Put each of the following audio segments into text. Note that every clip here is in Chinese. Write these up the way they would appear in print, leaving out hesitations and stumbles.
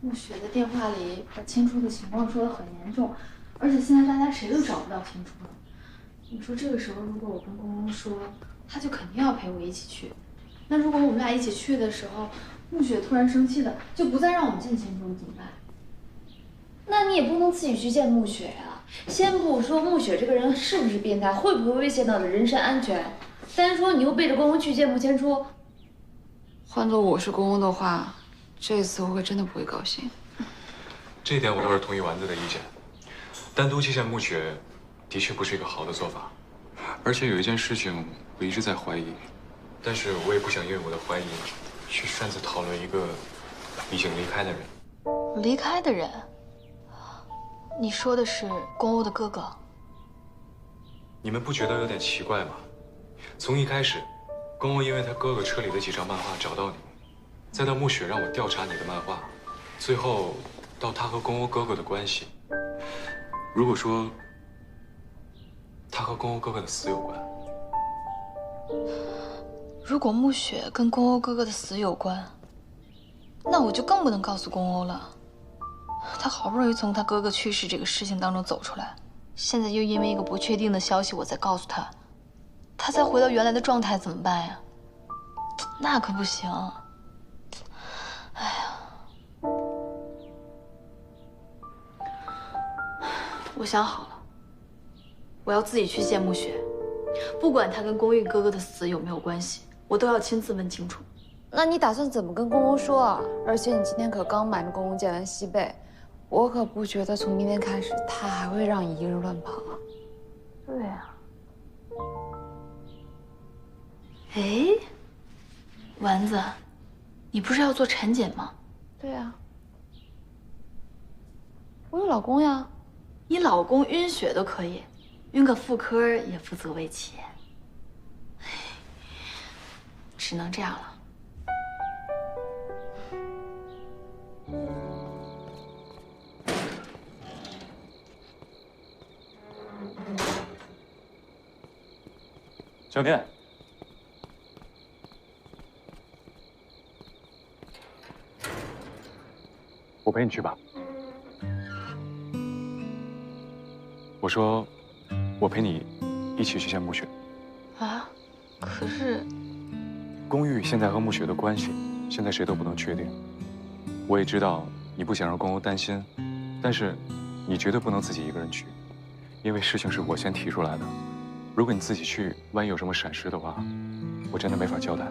暮雪的电话里把迁出的情况说得很严重，而且现在大家谁都找不到迁出了。你说这个时候如果我跟公公说，他就肯定要陪我一起去。那如果我们俩一起去的时候，暮雪突然生气了，就不再让我们见迁出了，怎么办？那你也不能自己去见暮雪呀。先不说暮雪这个人是不是变态，会不会危险到你的人身安全，单说你又背着公公去见慕迁出，换做我是公公的话，这次我会真的不会高兴。这一点我倒是同意丸子的意见，单独去见暮雪，的确不是一个好的做法。而且有一件事情我一直在怀疑，但是我也不想因为我的怀疑，去擅自讨论一个已经离开的人。离开的人？你说的是公欧的哥哥？你们不觉得有点奇怪吗？从一开始，公欧因为他哥哥车里的几张漫画找到你，再到暮雪让我调查你的漫画，最后到他和公欧哥哥的关系。如果说他和公欧哥哥的死有关，如果暮雪跟公欧哥哥的死有关，那我就更不能告诉公欧了。他好不容易从他哥哥去世这个事情当中走出来，现在又因为一个不确定的消息我再告诉他，他再回到原来的状态怎么办呀？那可不行。哎呀，我想好了，我要自己去见暮雪，不管他跟公寓哥哥的死有没有关系，我都要亲自问清楚。那你打算怎么跟公公说啊？而且你今天可刚瞒着公公见完西贝，我可不觉得从明天开始他还会让你一个人乱跑啊。对啊。哎，丸子，你不是要做产检吗？对呀，我有老公呀。你老公晕血都可以，晕个妇科也负责为起。唉，只能这样了。小念，我陪你去吧。我说，我陪你一起去见暮雪。啊，可是公寓现在和暮雪的关系，现在谁都不能确定。我也知道你不想让公欧担心，但是你绝对不能自己一个人去，因为事情是我先提出来的。如果你自己去，万一有什么闪失的话，我真的没法交代。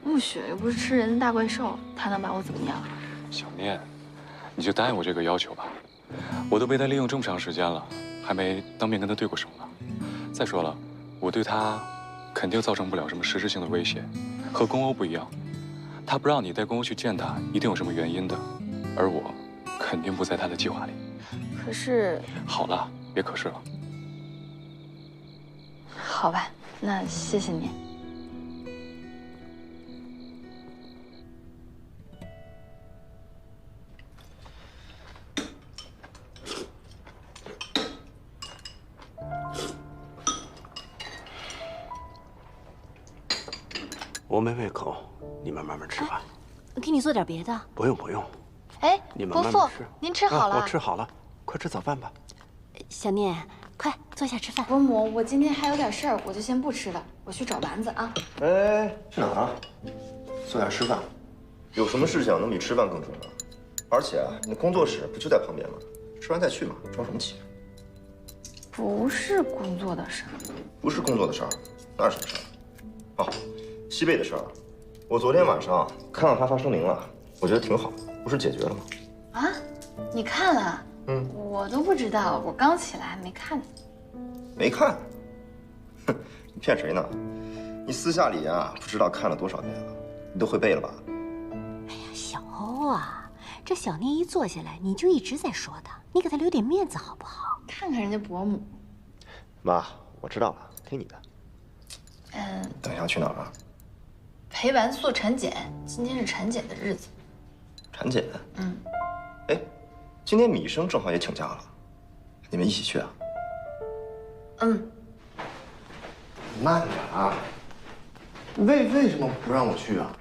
暮雪又不是吃人的大怪兽，他能把我怎么样？小念，你就答应我这个要求吧。我都被他利用这么长时间了，还没当面跟他对过手呢。再说了，我对他肯定造成不了什么实质性的威胁。和公欧不一样，他不让你带公欧去见他，一定有什么原因的。而我肯定不在他的计划里。可是，好了，别可是了。好吧，那谢谢你。我没胃口，你们慢慢吃吧。给你做点别的。不用不用，哎，你们伯父慢慢吃。您吃好了？我吃好了，快吃早饭吧。小念，快坐下吃饭。伯母，我今天还有点事儿，我就先不吃了，我去找丸子啊。哎，去哪儿啊？坐下吃饭。有什么事情能比吃饭更重要？而且啊，你工作室不就在旁边吗？吃完再去嘛，着什么急？不是工作的事儿。不是工作的事儿，那是什么事儿？哦，西贝的事儿。我昨天晚上看到他发声明了，我觉得挺好，不是解决了吗？啊？你看了？嗯，我都不知道，我刚起来没看。没看？哼，你骗谁呢？你私下里啊，不知道看了多少遍了，你都会背了吧？哎呀，小欧啊，这小念一坐下来，你就一直在说他，你给他留点面子好不好？看看人家伯母。妈，我知道了，听你的。嗯，等一下去哪儿啊？陪丸子做产检，今天是产检的日子。产检？嗯。哎，今天米生正好也请假了，你们一起去啊？嗯。慢点啊！为什么不让我去啊？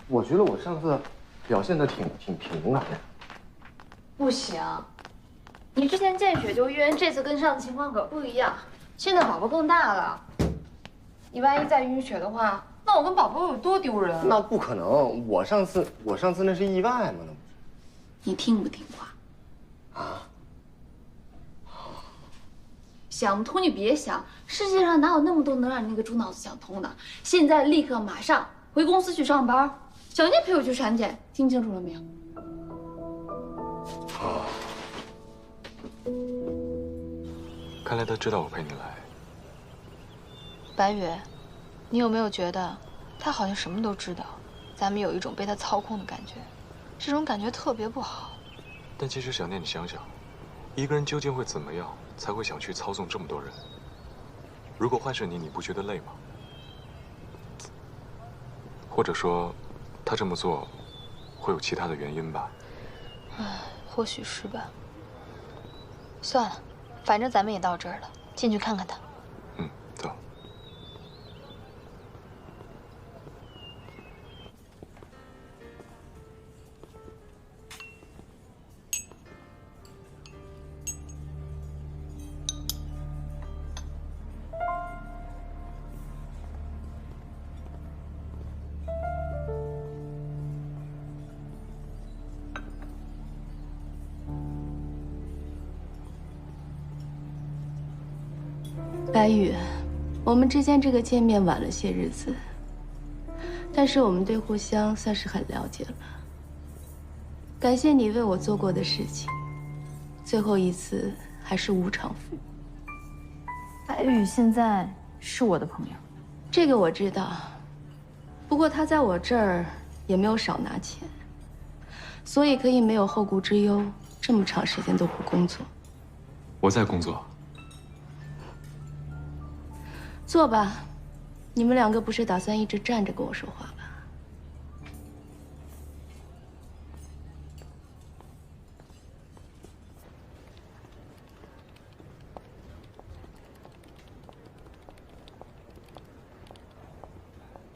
我觉得我上次表现的挺平的。不行，你之前见血就晕，这次跟上次情况可不一样。现在宝宝更大了，你万一再晕血的话，那我跟宝宝有多丢人啊？那不可能，我上次那是意外嘛，那不是？你听不听话？啊？想不通你别想，世界上哪有那么多能让你那个猪脑子想通的？现在立刻马上回公司去上班。小念陪我去产检，听清楚了没有？看来他知道我陪你来。白宇，你有没有觉得他好像什么都知道？咱们有一种被他操控的感觉，这种感觉特别不好。但其实小念，你想想，一个人究竟会怎么样才会想去操纵这么多人？如果换是你，你不觉得累吗？或者说，他这么做会有其他的原因吧？唉，或许是吧。算了，反正咱们也到这儿了，进去看看他。嗯，走。白宇，我们之间这个见面晚了些日子，但是我们对互相算是很了解了。感谢你为我做过的事情，最后一次还是无偿服务。白宇现在是我的朋友，这个我知道，不过他在我这儿也没有少拿钱，所以可以没有后顾之忧，这么长时间都不工作。我在工作。坐吧，你们两个不是打算一直站着跟我说话吧？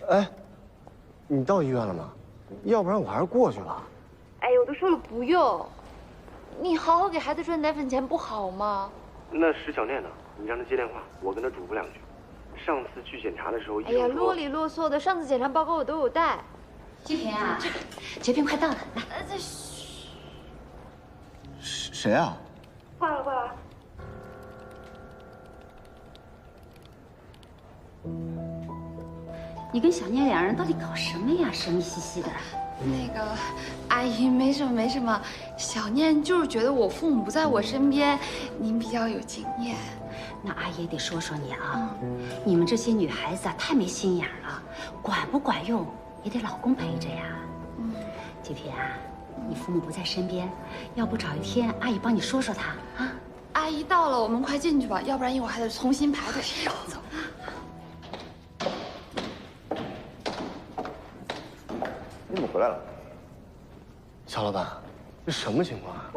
哎，你到医院了吗？要不然我还是过去吧。哎，我都说了不用，你好好给孩子赚奶粉钱不好吗？那石小念呢？你让他接电话，我跟他嘱咐两句。上次去检查的时候，哎呀，啰里啰嗦的，上次检查报告我都有带。洁萍啊，洁萍快到了，来，谁啊？过来过来。你跟小念两人到底搞什么呀？神秘兮兮的。那个阿姨，没什么没什么，小念就是觉得我父母不在我身边，您比较有经验。那阿姨也得说说你啊，你们这些女孩子啊，太没心眼了，管不管用也得老公陪着呀。洁萍啊，你父母不在身边，要不找一天阿姨帮你说说他啊？阿姨到了，我们快进去吧，要不然一会儿还得重新排队。走。你怎么回来了？肖老板，这什么情况啊？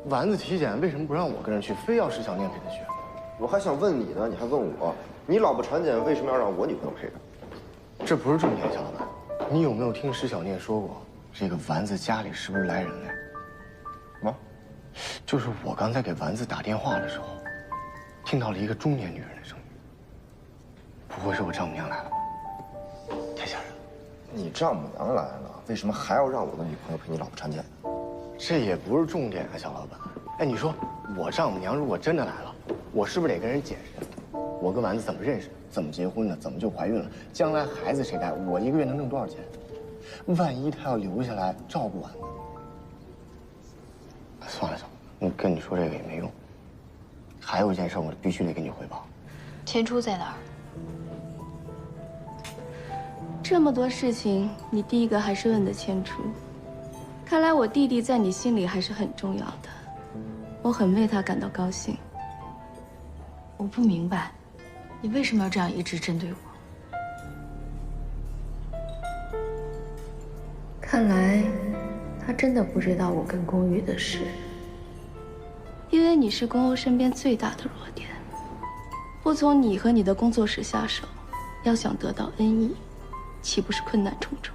丸子体检为什么不让我跟着去，非要石小念陪她去？我还想问你呢，你还问我，你老婆产检为什么要让我女朋友陪着？这不是重点，肖老板，你有没有听石小念说过，这个丸子家里是不是来人了呀？什么？就是我刚才给丸子打电话的时候，听到了一个中年女人的声音。不会是我丈母娘来了吧？太吓人了！你丈母娘来了，为什么还要让我的女朋友陪你老婆产检？这也不是重点啊，肖老板。哎，你说我丈母娘如果真的来了，我是不是得跟人解释，我跟丸子怎么认识，怎么结婚的，怎么就怀孕了，将来孩子谁带，我一个月能挣多少钱？万一她要留下来照顾丸子，算了算了，跟你说这个也没用。还有一件事我必须得跟你汇报。钱初在哪儿？这么多事情，你第一个还是问的千初。看来我弟弟在你心里还是很重要的，我很为他感到高兴。我不明白，你为什么要这样一直针对我？看来他真的不知道我跟宫羽的事，因为你是宫欧身边最大的弱点。不从你和你的工作室下手，要想得到恩义，岂不是困难重重？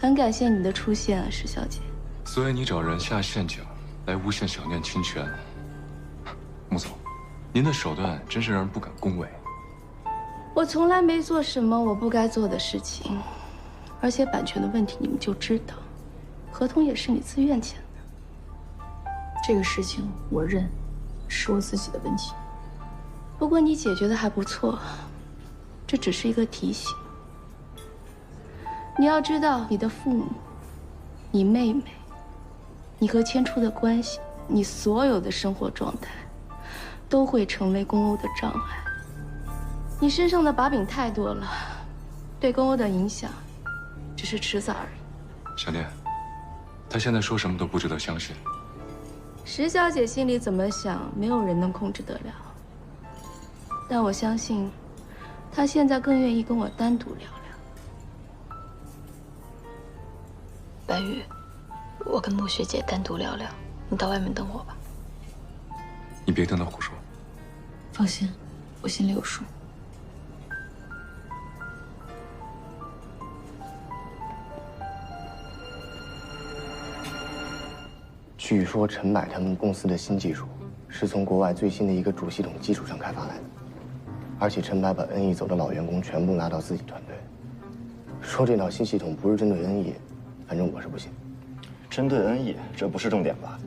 很感谢你的出现啊，石小姐。所以你找人下陷阱来诬陷小念侵权，穆总，您的手段真是让人不敢恭维。我从来没做什么我不该做的事情，而且版权的问题你们就知道，合同也是你自愿签的。这个事情我认，是我自己的问题。不过你解决的还不错，这只是一个提醒。你要知道，你的父母、你妹妹、你和千初的关系，你所有的生活状态，都会成为宫欧的障碍。你身上的把柄太多了，对宫欧的影响，只是迟早而已。小念，他现在说什么都不值得相信。石小姐心里怎么想，没有人能控制得了。但我相信，她现在更愿意跟我单独聊聊。白玉，我跟穆学姐单独聊聊，你到外面等我吧。你别听他胡说。放心，我心里有数。据说陈柏他们公司的新技术，是从国外最新的一个主系统基础上开发来的，而且陈柏把恩义走的老员工全部拉到自己团队。说这套新系统不是针对恩义，反正我是不信。针对恩义，这不是重点吧？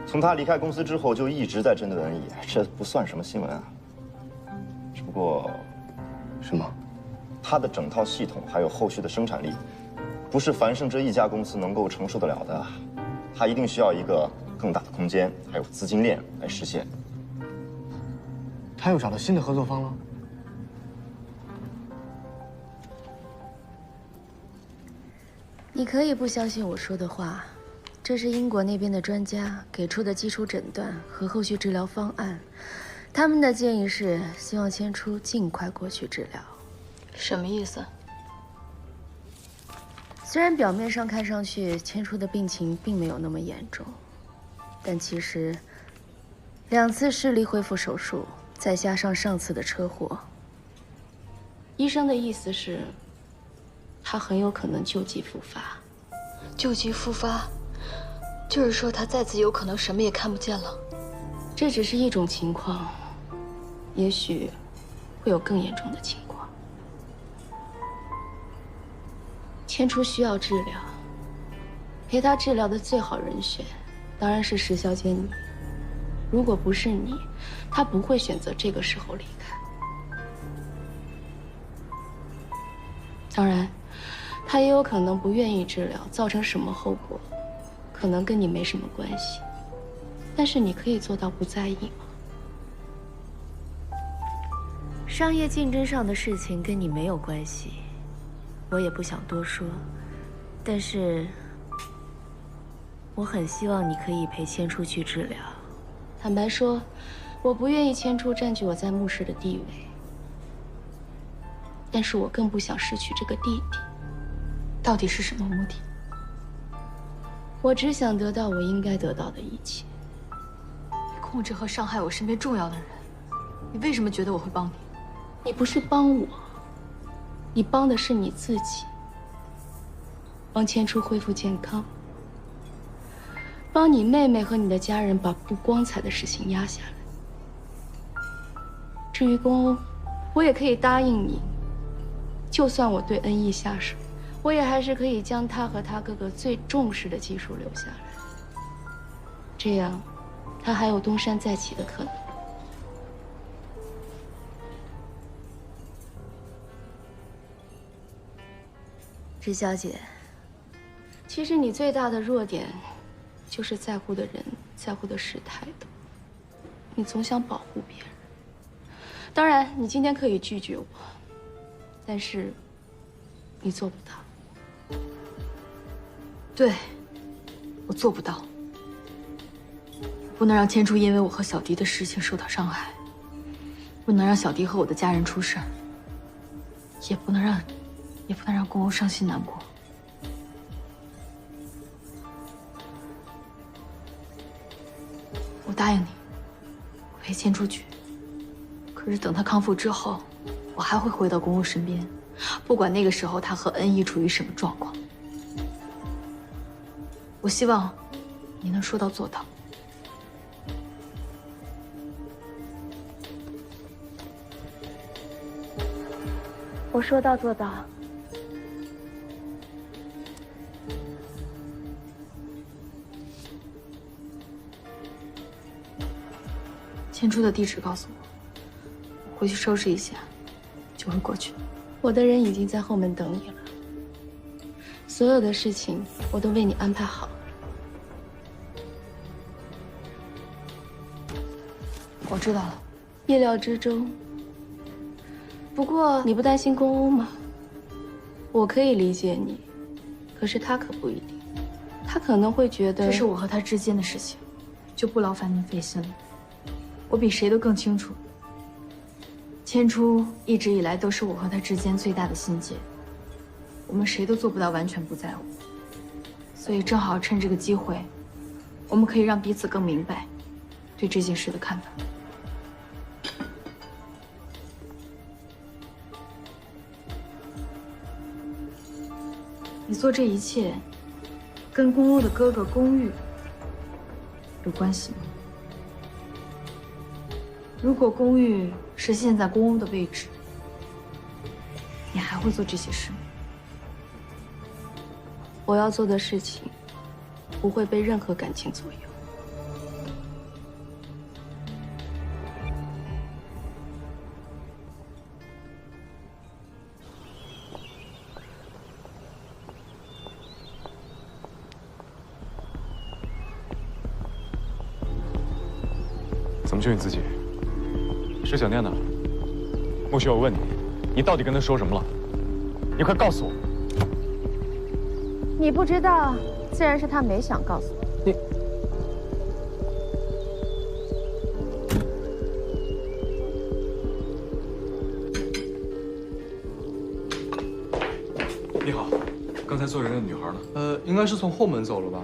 从他离开公司之后，就一直在针对恩义，这不算什么新闻啊。只不过，什么？他的整套系统还有后续的生产力，不是繁盛这一家公司能够承受得了的。他一定需要一个更大的空间，还有资金链来实现。他又找到新的合作方了？你可以不相信我说的话，这是英国那边的专家给出的基础诊断和后续治疗方案。他们的建议是希望千初尽快过去治疗。什么意思？虽然表面上看上去千初的病情并没有那么严重，但其实2次视力恢复手术，再加上上次的车祸，医生的意思是，他很有可能旧疾复发。旧疾复发，就是说他再次有可能什么也看不见了。这只是一种情况，也许会有更严重的情况。千初需要治疗，陪他治疗的最好人选，当然是石小姐你。如果不是你，他不会选择这个时候离开。当然，他也有可能不愿意治疗，造成什么后果，可能跟你没什么关系。但是你可以做到不在意吗？商业竞争上的事情跟你没有关系。我也不想多说，但是我很希望你可以陪千初去治疗。坦白说，我不愿意千初占据我在穆氏的地位，但是我更不想失去这个弟弟。到底是什么目的？我只想得到我应该得到的一切。你控制和伤害我身边重要的人，你为什么觉得我会帮你？你不是帮我。你帮的是你自己，帮千初恢复健康，帮你妹妹和你的家人把不光彩的事情压下来。至于宫欧，我也可以答应你，就算我对恩义下手，我也还是可以将他和他哥哥最重视的技术留下来，这样他还有东山再起的可能。石小姐，其实你最大的弱点，就是在乎的人、在乎的事太多。你总想保护别人。当然，你今天可以拒绝我，但是你做不到。对，我做不到。不能让千初因为我和小迪的事情受到伤害，不能让小迪和我的家人出事，也不能让宫欧伤心难过。我答应你，我陪千初去。可是等他康复之后，我还会回到宫欧身边，不管那个时候他和恩义处于什么状况。我希望你能说到做到。我说到做到。千初的地址告诉我，回去收拾一下，就会过去。我的人已经在后门等你了，所有的事情我都为你安排好了。我知道了，意料之中。不过你不担心宫欧吗？我可以理解你，可是他可不一定，他可能会觉得这是我和他之间的事情，就不劳烦您费心了。我比谁都更清楚，千初一直以来都是我和他之间最大的心结，我们谁都做不到完全不在乎，所以正好趁这个机会，我们可以让彼此更明白对这件事的看法。你做这一切，跟宫欧的哥哥宫玉有关系吗？如果宫玉是现在宫欧的位置，你还会做这些事吗？我要做的事情不会被任何感情左右。怎么就你自己？石小念呢？木雪，我问你，你到底跟他说什么了？你快告诉我！你不知道，自然是他没想告诉你。你好，刚才坐着那个女孩呢？应该是从后门走了吧？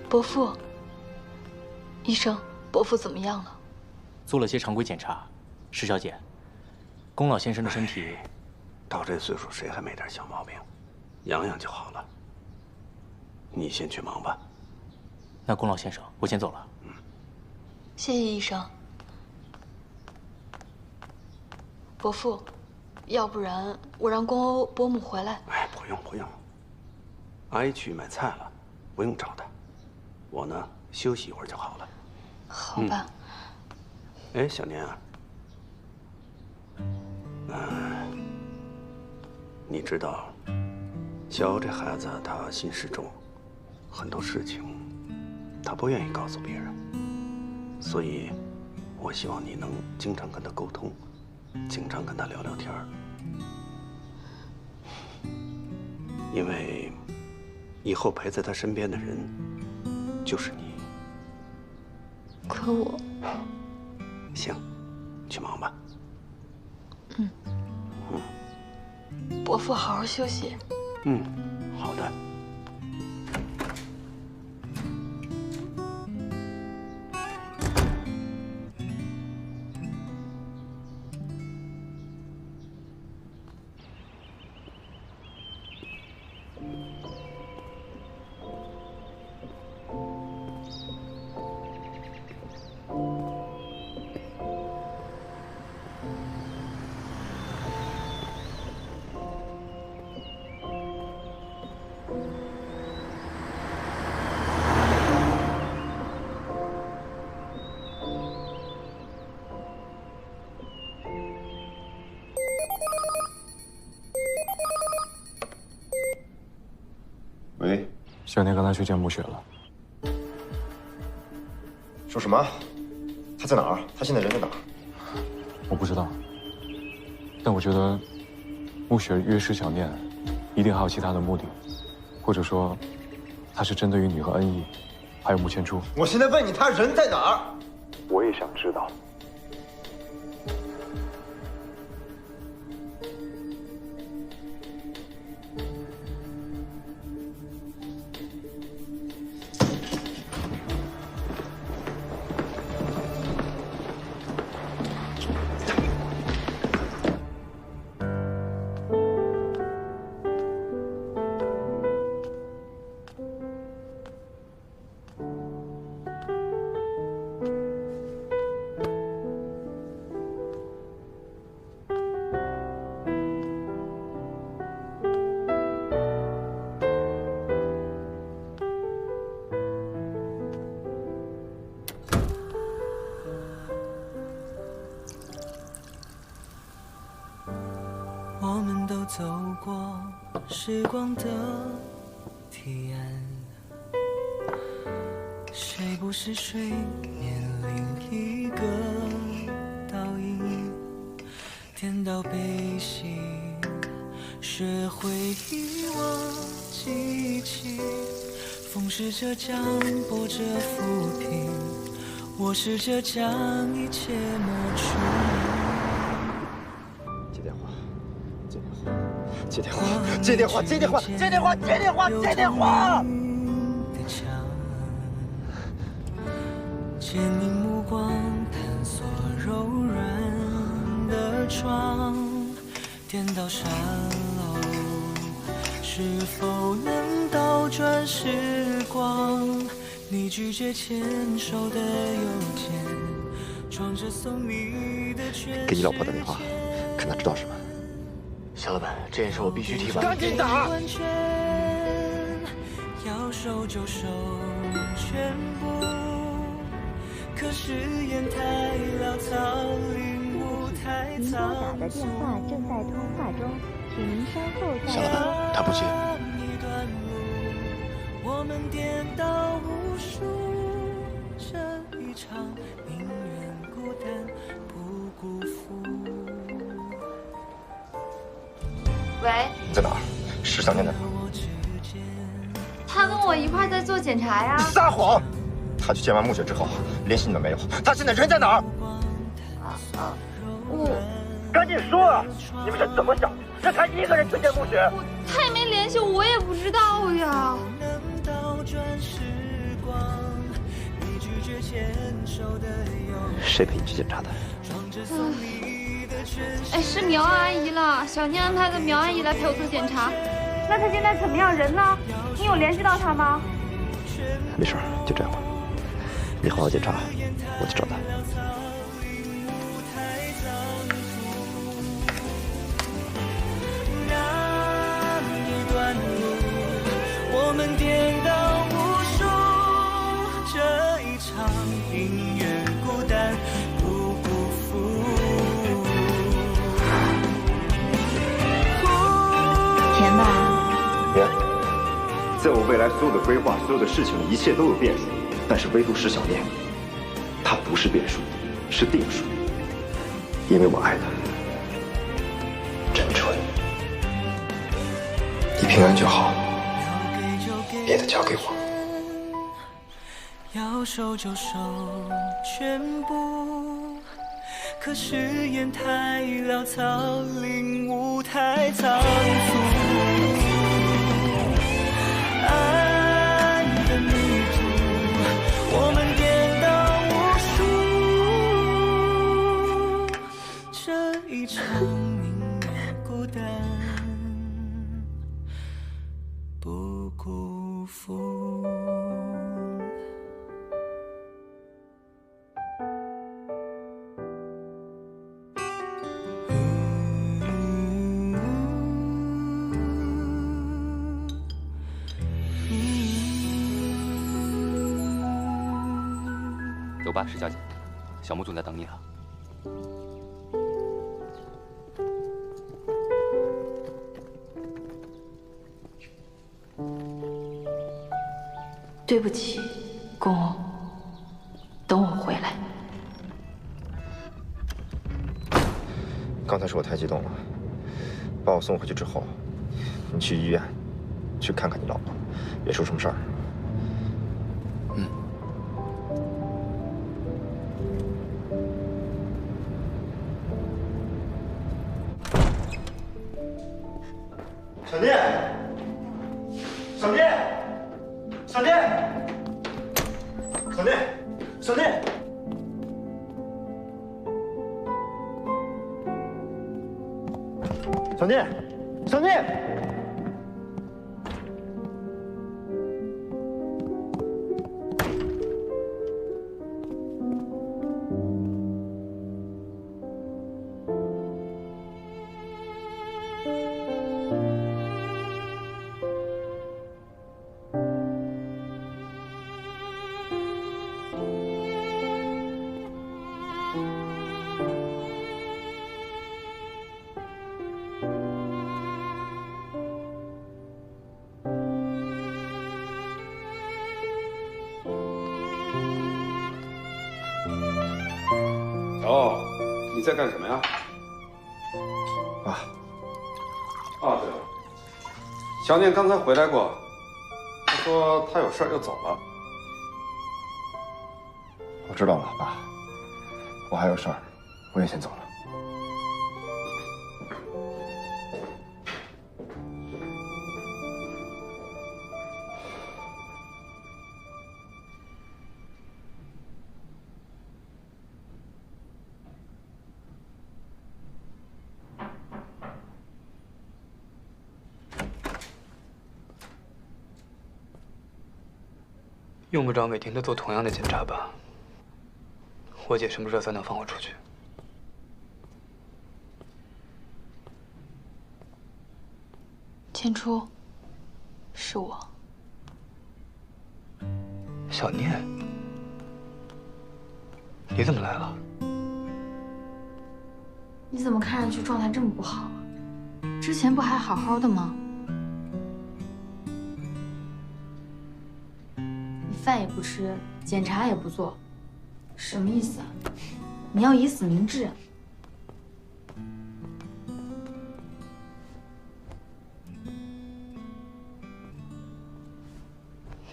伯父，医生，伯父怎么样了？做了些常规检查，石小姐，宫老先生的身体，到这岁数谁还没点小毛病？养养就好了。你先去忙吧。那宫老先生，我先走了。谢谢医生。伯父，要不然我让宫欧伯母回来。哎，不用不用，阿姨去买菜了，不用找她。我呢，休息一会儿就好了。好吧。哎，小年啊，你知道，小欧这孩子他心事重，很多事情他不愿意告诉别人，所以，我希望你能经常跟他沟通，经常跟他聊聊天儿，因为以后陪在他身边的人就是你。可我……行，去忙吧。伯父好好休息。好的。喂，小年刚才去见穆雪了。说什么？他在哪儿？他现在人在哪儿？我不知道，但我觉得穆雪约施小念，一定还有其他的目的，或者说，他是针对于你和恩义，还有穆千初。我现在问你，他人在哪儿？我也想知道。我们都走过时光的堤岸，谁不是水面另一个倒影？颠倒悲喜，学会遗忘记起，风试着将波折抚平，我试着将一切抹除。接电话，接电话，接电话，接电话，接电话，接电话！借你目光探索柔软的窗，颠倒沙漏，是否能倒转时光？你拒绝牵手的邮件，装着送你的却给你老婆打电话，看她知道什么。小老板，这件事我必须替完。赶紧打！要收就收全部，可誓言太潦草，领悟太您拨打的电话正在通话中，请您稍后再。小老板，他不接。我们颠倒无数，这一场宁愿孤单不辜负。喂，你在哪儿？施小念在哪儿？他跟我一块在做检查呀。你撒谎！他去见完穆雪之后，联系你们没有？他现在人在哪儿？我赶紧说啊！你们是怎么想的？让他一个人去见穆雪？他也没联系，我也不知道呀。谁陪你去检查的？哎，是苗阿姨了。小念安排的苗阿姨来陪我做检查。那她现在怎么样？人呢？你有联系到她吗？没事，就这样吧。你好好检查，我去找他。那一段路，我们颠倒无数，这一场宁愿孤单不辜负。甜吧？甜，在我未来所有的规划、所有的事情里，一切都有变数，但是唯独施小念，她不是变数，是定数，因为我爱她。真纯，你平安就好。要给就给，别的交给我。要收就收全部，可誓言太潦草，领悟太仓促。爱的迷途，我们颠倒无数，这一场宁愿孤单，不辜负。走吧，石小姐，小穆总在等你了。对不起，公公，等我回来。刚才是我太激动了，把我送回去之后，你去医院，去看看你老婆，别出什么事儿。小聂，小聂，小聂，小聂，小聂，小聂，小聂。哦，你在干什么呀？哦，对了，小念刚才回来过，他说他有事儿要走了。我知道了，爸，我还有事儿，我也先走了。用不着每天都做同样的检查吧？我姐什么时候才能放我出去？千初，是我。小念，你怎么来了？你怎么看上去状态这么不好啊？之前不还好好的吗？饭也不吃，检查也不做，什么意思啊？你要以死明志啊！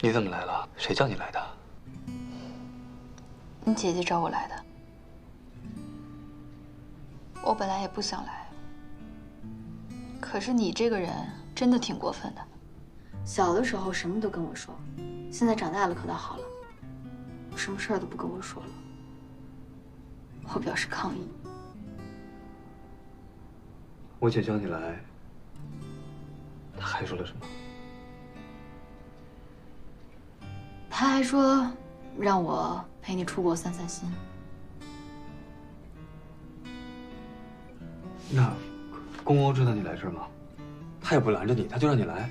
你怎么来了？谁叫你来的？你姐姐找我来的。我本来也不想来，可是你这个人真的挺过分的。小的时候什么都跟我说。现在长大了可倒好了，什么事儿都不跟我说了。我表示抗议。我姐叫你来，她还说了什么？她还说让我陪你出国散散心。那公公知道你来这儿吗？他也不拦着你，他就让你来。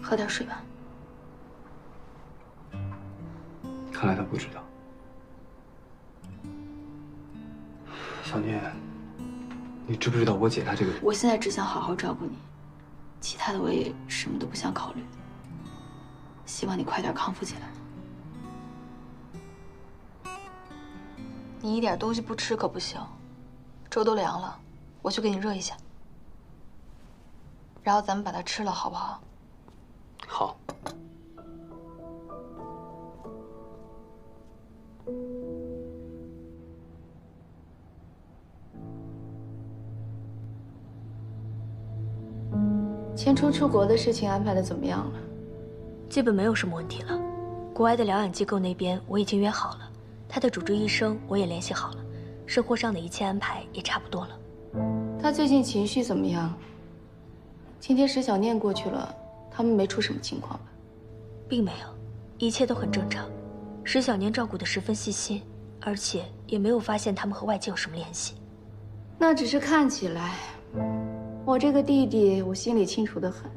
喝点水吧。看来他不知道。小念，你知不知道我姐她这个人？我现在只想好好照顾你，其他的我也什么都不想考虑。希望你快点康复起来。你一点东西不吃可不行，粥都凉了，我去给你热一下。然后咱们把它吃了，好不好？好。钱初出国的事情安排的怎么样了？基本没有什么问题了。国外的疗养机构那边我已经约好了，他的主治医生我也联系好了，生活上的一切安排也差不多了。他最近情绪怎么样？今天石小念过去了，他们没出什么情况吧？并没有，一切都很正常。石小念照顾得十分细心，而且也没有发现他们和外界有什么联系。那只是看起来。我这个弟弟，我心里清楚得很。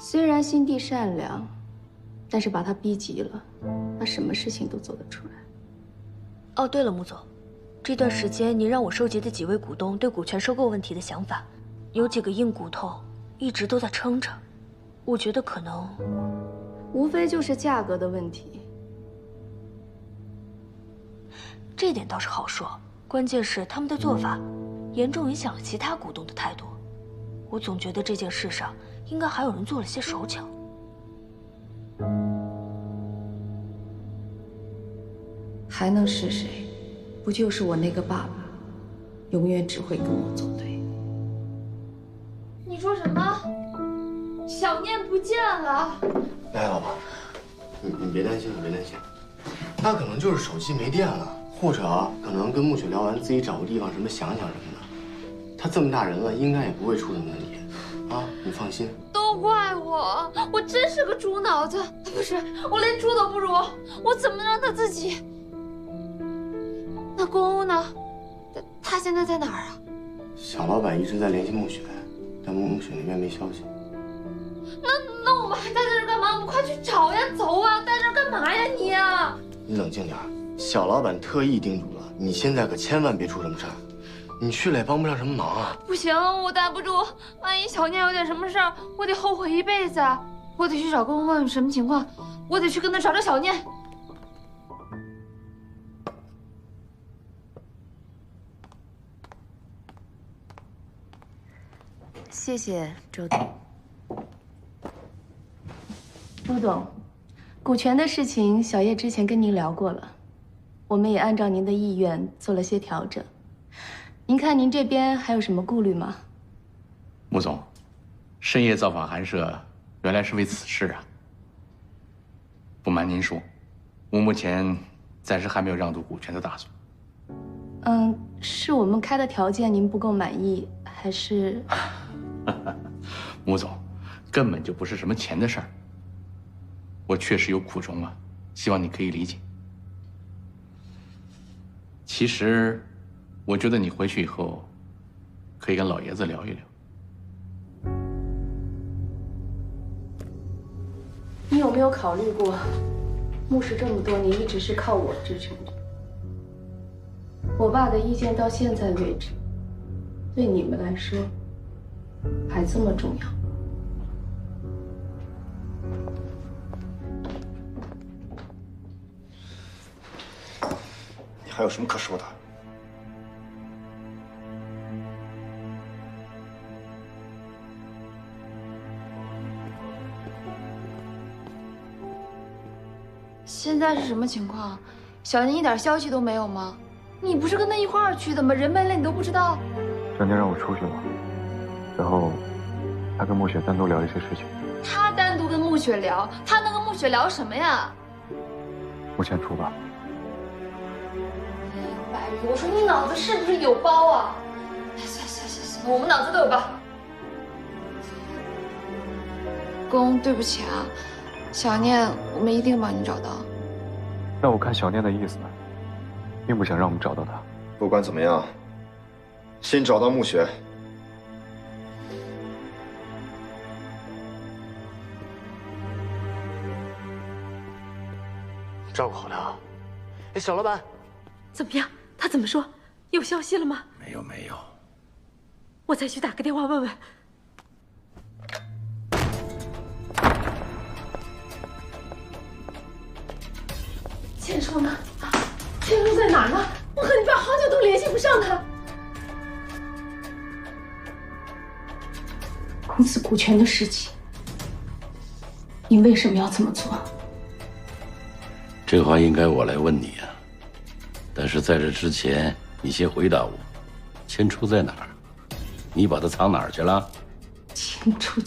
虽然心地善良，但是把他逼急了，他什么事情都做得出来。哦，对了，穆总，这段时间您让我收集的几位股东对股权收购问题的想法，有几个硬骨头一直都在撑着。我觉得可能，无非就是价格的问题。这点倒是好说，关键是他们的做法严重影响了其他股东的态度。我总觉得这件事上应该还有人做了些手脚。还能是谁？不就是我那个爸爸，永远只会跟我作对。你说什么？小念不见了？来，老婆，你别担心，你别担心，他可能就是手机没电了，或者可能跟暮雪聊完，自己找个地方什么想想什么的。他这么大人了，应该也不会出什么问题，啊，你放心。都怪我，我真是个猪脑子。不是，我连猪都不如，我怎么让他自己？那公欧呢？他现在在哪儿啊？小老板一直在联系暮雪，但暮雪那边没消息。那我们还待在这干嘛？我们快去找呀！走啊！待这干嘛呀你啊？你冷静点，小老板特意叮嘱了，你现在可千万别出什么事儿。你去了也帮不上什么忙啊！不行，我待不住，万一小念有点什么事儿，我得后悔一辈子。我得去找公公问问什么情况，我得去跟他找找小念。谢谢周总。陆总，股权的事情，小叶之前跟您聊过了，我们也按照您的意愿做了些调整。您看您这边还有什么顾虑吗？穆总，深夜造访寒舍，原来是为此事啊。不瞒您说，我目前暂时还没有让渡股权的打算。是我们开的条件您不够满意，还是？穆总，根本就不是什么钱的事儿。我确实有苦衷啊，希望你可以理解。其实，我觉得你回去以后，可以跟老爷子聊一聊。你有没有考虑过，穆氏这么多年一直是靠我支撑着，我爸的意见到现在为止，对你们来说还这么重要？你还有什么可说的？现在是什么情况？小念一点消息都没有吗？你不是跟他一块儿去的吗？人没了你都不知道？小念让我出去了，然后他跟暮雪单独聊一些事情。他单独跟暮雪聊，他能跟暮雪聊什么呀？我先出吧。白玉，我说你脑子是不是有包啊？行，我们脑子都有包。公，对不起啊，小念，我们一定帮你找到。那我看小念的意思，并不想让我们找到他。不管怎么样，先找到暮雪。照顾好他啊！哎，小老板，怎么样？他怎么说？有消息了吗？没有。我再去打个电话问问。钱叔呢？千初在哪儿呢？我和你爸好久都联系不上他。公司股权的事情，你为什么要这么做？这话应该我来问你啊。但是在这之前，你先回答我，千初在哪儿？你把他藏哪儿去了？千初，你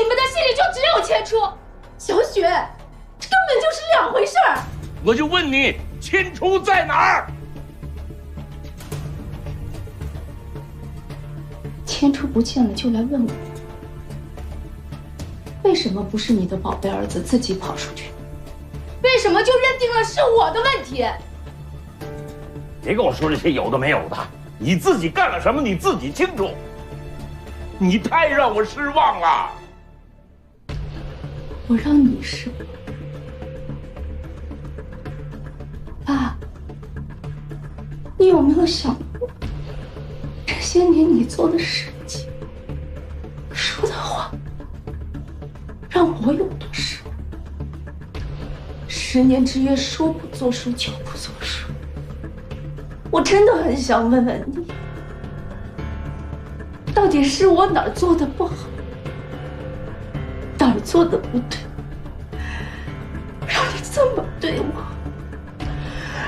们的心里就只有千初。小雪，这根本就是两回事儿。我就问你，千初在哪儿？千初不见了就来问我，为什么不是你的宝贝儿子自己跑出去？为什么就认定了是我的问题？别跟我说这些有的没有的，你自己干了什么你自己清楚。你太让我失望了。我让你失望？爸，你有没有想过，这些年你做的事情、说的话，让我有多失望？10年之约，说不作数就不作数。我真的很想问问你，到底是我哪儿做的不好，哪儿做的不对，让你这么对我，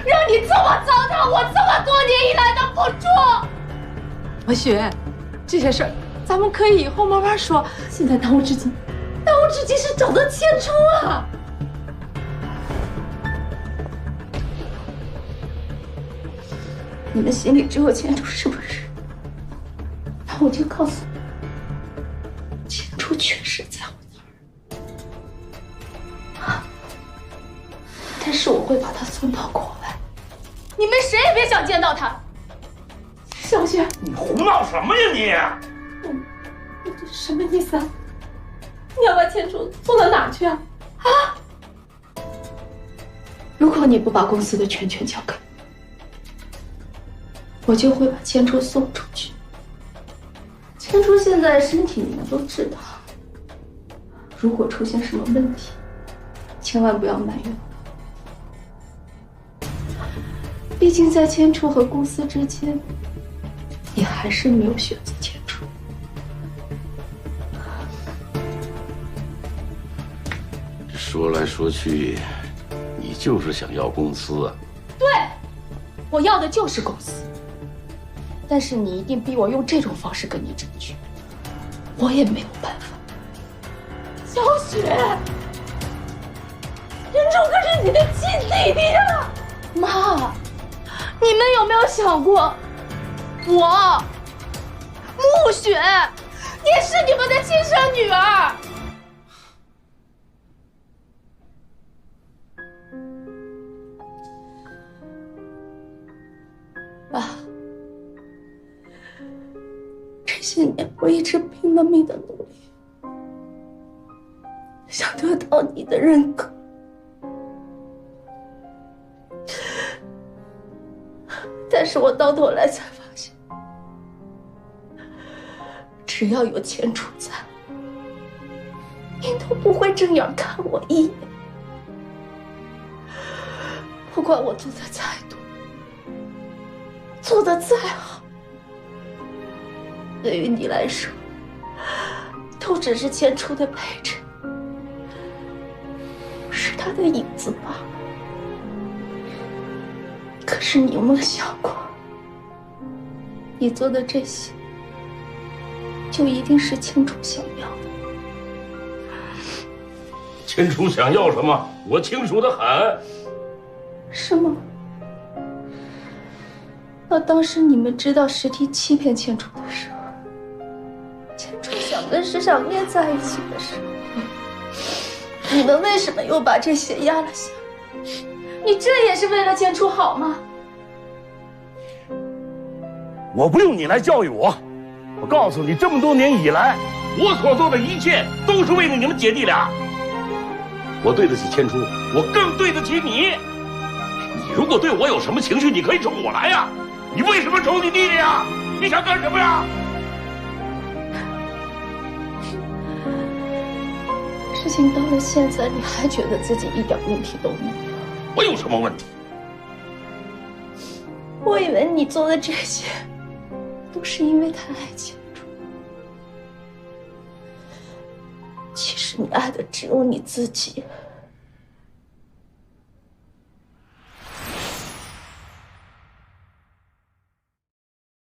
让你这么糟蹋我这么多年以来的付出？文雪，这些事儿咱们可以以后慢慢说。现在当务之急是找到千初啊！你们心里只有千初是不是？那我就告诉你，千初确实在我那儿，但是我会把他送到国外，你们谁也别想见到他。小雪，你胡闹什么呀你？你这什么意思啊？你要把千初送到哪儿去啊？啊！如果你不把公司的全权交给我就会把千初送出去。千初现在身体你们都知道，如果出现什么问题，千万不要埋怨我。毕竟在千初和公司之间，你还是没有选择千初。说来说去，你就是想要公司啊？对，我要的就是公司。但是你一定逼我用这种方式跟你争取，我也没有办法。小雪，任重可是你的亲弟弟啊！妈，你们有没有想过，我穆雪也是你们的亲生女儿？爸，这些年我一直拼了命的努力，想得到你的认可，但是我到头来才发现，只要有千初在，你都不会正眼看我一眼。不管我做的再多，做的再好，对于你来说，都只是千初的陪衬，是他的影子罢了。可是你有没有想过，你做的这些，就一定是千初想要的？千初想要什么，我清楚的很。是吗？那当时你们知道石梯欺骗千初的时候，千初想跟石小念在一起的时候，你们为什么又把这些压了下来？你这也是为了千初好吗？我不用你来教育我，我告诉你，这么多年以来，我所做的一切都是为了你们姐弟俩。我对得起千初，我更对得起你。你如果对我有什么情绪，你可以冲我来呀。你为什么冲你弟弟呀？你想干什么呀？事情到了现在，你还觉得自己一点问题都没有？我有什么问题？我以为你做的这些，都是因为他爱千楚。其实你爱的只有你自己。